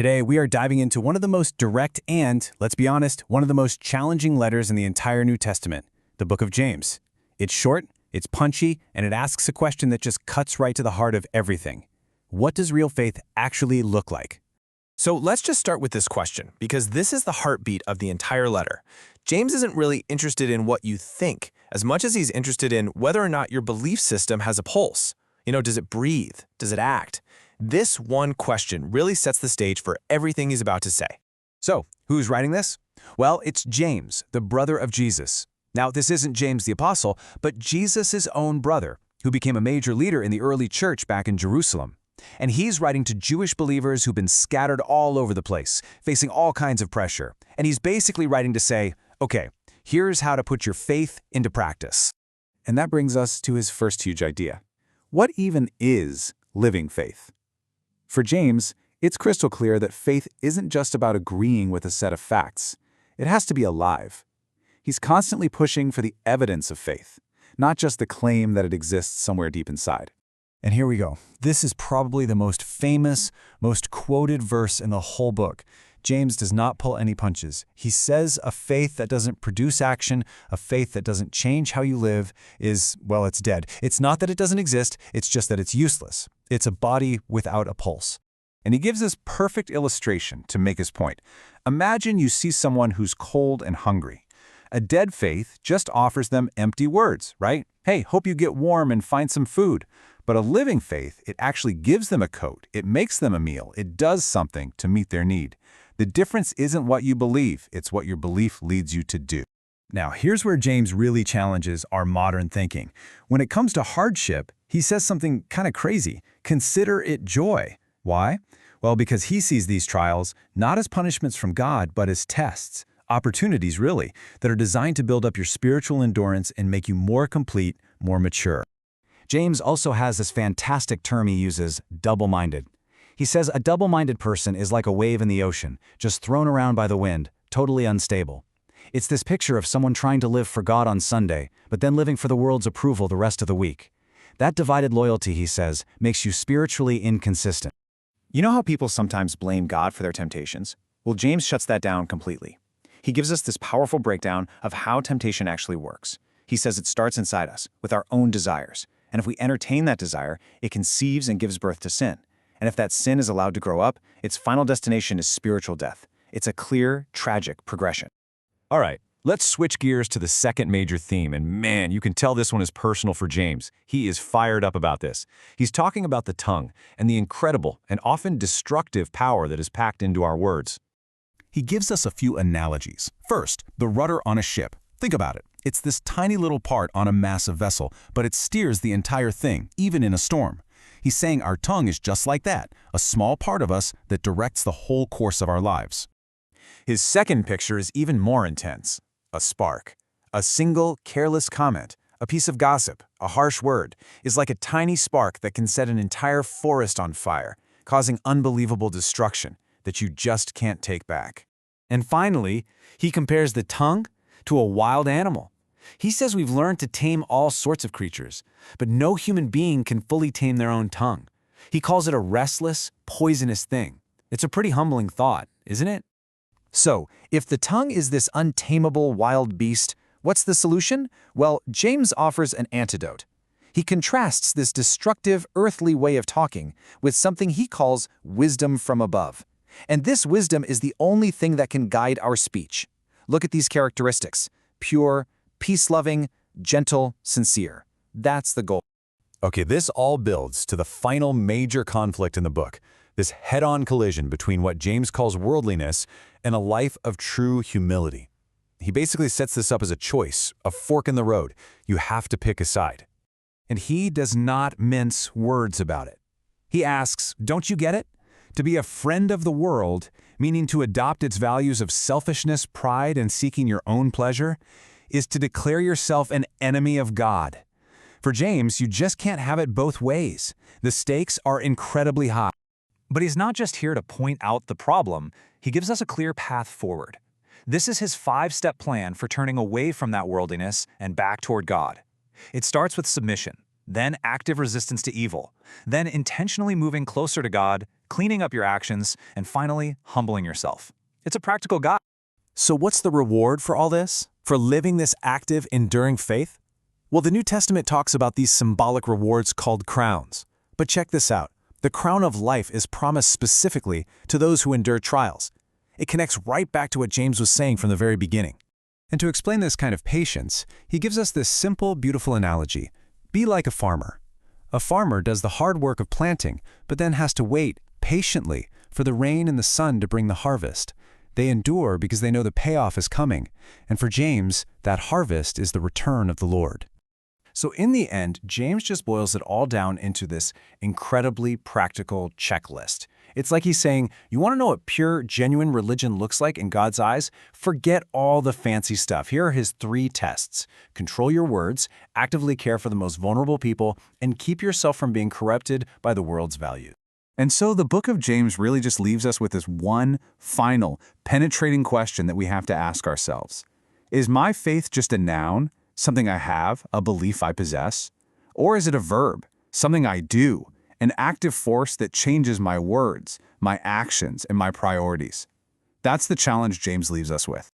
Today, we are diving into one of the most direct and, let's be honest, one of the most challenging letters in the entire New Testament, the book of James. It's short, it's punchy, and it asks a question that just cuts right to the heart of everything. What does real faith actually look like? So let's just start with this question, because this is the heartbeat of the entire letter. James isn't really interested in what you think, as much as he's interested in whether or not your belief system has a pulse. Does it breathe? Does it act? This one question really sets the stage for everything he's about to say. So, who's writing this? Well, it's James, the brother of Jesus. Now, this isn't James the Apostle, but Jesus' own brother, who became a major leader in the early church back in Jerusalem. And he's writing to Jewish believers who've been scattered all over the place, facing all kinds of pressure. And he's basically writing to say, okay, here's how to put your faith into practice. And that brings us to his first huge idea. What even is living faith? For James, it's crystal clear that faith isn't just about agreeing with a set of facts. It has to be alive. He's constantly pushing for the evidence of faith, not just the claim that it exists somewhere deep inside. And here we go. This is probably the most famous, most quoted verse in the whole book. James does not pull any punches. He says a faith that doesn't produce action, a faith that doesn't change how you live is, well, it's dead. It's not that it doesn't exist, it's just that it's useless. It's a body without a pulse. And he gives this perfect illustration to make his point. Imagine you see someone who's cold and hungry. A dead faith just offers them empty words, right? Hey, hope you get warm and find some food. But a living faith, it actually gives them a coat, it makes them a meal, it does something to meet their need. The difference isn't what you believe, it's what your belief leads you to do. Now, here's where James really challenges our modern thinking. When it comes to hardship, he says something kind of crazy. Consider it joy. Why? Well, because he sees these trials not as punishments from God, but as tests, opportunities really, that are designed to build up your spiritual endurance and make you more complete, more mature. James also has this fantastic term he uses, double-minded. He says a double-minded person is like a wave in the ocean, just thrown around by the wind, totally unstable. It's this picture of someone trying to live for God on Sunday, but then living for the world's approval the rest of the week. That divided loyalty, he says, makes you spiritually inconsistent. You know how people sometimes blame God for their temptations? Well, James shuts that down completely. He gives us this powerful breakdown of how temptation actually works. He says it starts inside us, with our own desires. And if we entertain that desire, it conceives and gives birth to sin. And if that sin is allowed to grow up, its final destination is spiritual death. It's a clear, tragic progression. All right, let's switch gears to the second major theme, and man, you can tell this one is personal for James. He is fired up about this. He's talking about the tongue and the incredible and often destructive power that is packed into our words. He gives us a few analogies. First, the rudder on a ship. Think about it. It's this tiny little part on a massive vessel, but it steers the entire thing, even in a storm. He's saying our tongue is just like that, a small part of us that directs the whole course of our lives. His second picture is even more intense. A spark. A single, careless comment, a piece of gossip, a harsh word, is like a tiny spark that can set an entire forest on fire, causing unbelievable destruction that you just can't take back. And finally, he compares the tongue to a wild animal. He says we've learned to tame all sorts of creatures, but no human being can fully tame their own tongue. He calls it a restless, poisonous thing. It's a pretty humbling thought, isn't it? So, if the tongue is this untamable wild beast, what's the solution? Well, James offers an antidote. He contrasts this destructive, earthly way of talking with something he calls wisdom from above. And this wisdom is the only thing that can guide our speech. Look at these characteristics: pure, peace-loving, gentle, sincere. That's the goal. Okay, this all builds to the final major conflict in the book, this head-on collision between what James calls worldliness and a life of true humility. He basically sets this up as a choice, a fork in the road. You have to pick a side. And he does not mince words about it. He asks, don't you get it? To be a friend of the world, meaning to adopt its values of selfishness, pride, and seeking your own pleasure, is to declare yourself an enemy of God. For James, you just can't have it both ways. The stakes are incredibly high. But he's not just here to point out the problem, he gives us a clear path forward. This is his 5-step plan for turning away from that worldliness and back toward God. It starts with submission. then active resistance to evil, then intentionally moving closer to God, cleaning up your actions, and finally, humbling yourself. It's a practical guide. So what's the reward for all this? For living this active, enduring faith? Well, the New Testament talks about these symbolic rewards called crowns. But check this out. The crown of life is promised specifically to those who endure trials. It connects right back to what James was saying from the very beginning. And to explain this kind of patience, he gives us this simple, beautiful analogy. Be like a farmer. A farmer does the hard work of planting, but then has to wait patiently for the rain and the sun to bring the harvest. They endure because they know the payoff is coming. And for James, that harvest is the return of the Lord. So in the end, James just boils it all down into this incredibly practical checklist. It's like he's saying, you want to know what pure, genuine religion looks like in God's eyes? Forget all the fancy stuff. Here are his 3 tests. Control your words, actively care for the most vulnerable people, and keep yourself from being corrupted by the world's values. And so the book of James really just leaves us with this one final, penetrating question that we have to ask ourselves. Is my faith just a noun, something I have, a belief I possess? Or is it a verb, something I do, an active force that changes my words, my actions, and my priorities? That's the challenge James leaves us with.